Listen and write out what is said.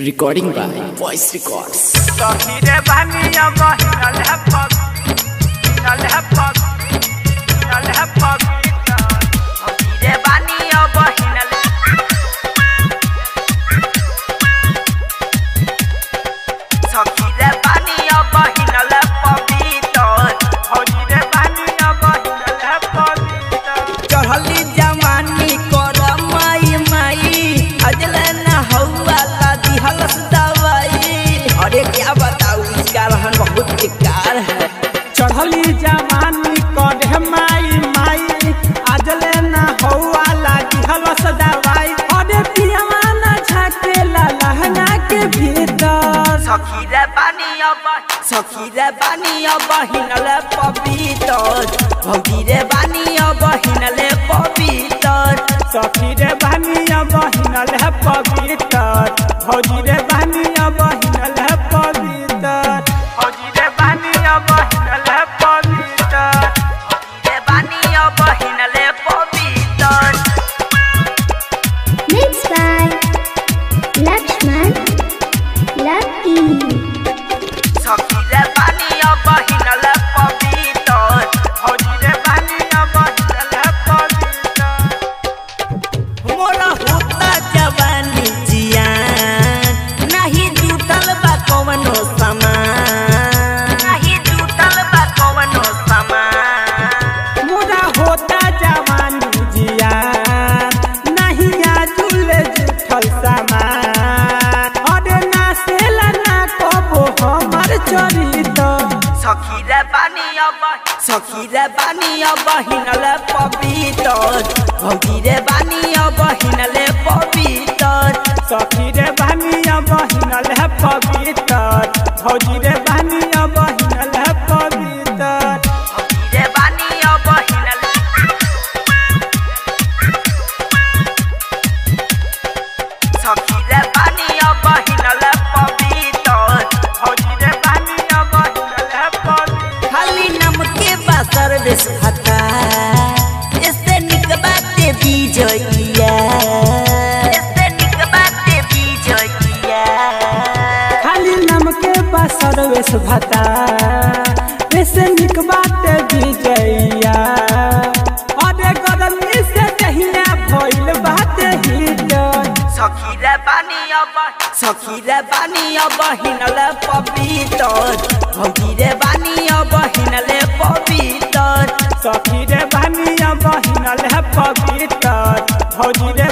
Recording by Voice Records. अरे क्या बताऊं, इसका रहन बहुत बेकार है। चढ़ली जवानी करे माई माई आज लेना हौवा लागी हलस दवाई। अरे पियवा ना झाकेला लहंगा के भीतर सखी रे बानी अब हिनले पवित्र, भौजी रे बानी अब हिनले पवित्र, सखी रे बानी अब हिनले पवित्र, भौजी रे बानी अब हिनले पवित्र, भौजी रे बानी अब हिनले पवित्र, रे बानी अब हिनले पवित्र। Mixed by Lakshman Lucky. सखी रे बानी अब हिनले पवित्र, भौजी रे बानी अब हिनले पवित्र। मोरा होता जवानी जियान, नहीं जुटल बा कवनो सामान, नहीं जुटल बा कवनो सामान। मोरा होता जवानी जियान, नहीं आजुल जुटल सामान। अरे ना सेला ना कबो हमर चरित, सखी रे बानी अब हिनले पवित्र, भौजी रे बानी अब हिनले पवित्र, सखी रे बानी अब हिनले पवित्र, भौजी रे बानी अब हिनले पवित्र, भौजी रे बानी अब हिनले, सखी रे बानी अब हिनले पवित्र, भौजी रे बानी अब हिनले पवित्र। खाली नाम के बासर देश खाता, इससे निक बाते बीजइया, इससे निक बाते बीजइया। खाली नाम के बसर वेश भता, वैसे निक बात विजया। अरे गरमी से दहिया भइल बात हिटर, सखी रे बानी अब हिनले पवित्र, भौजी रे बानी अब हिनले पवित्र, सखी रे बानी अब हिनले पवित्र, भौजी रे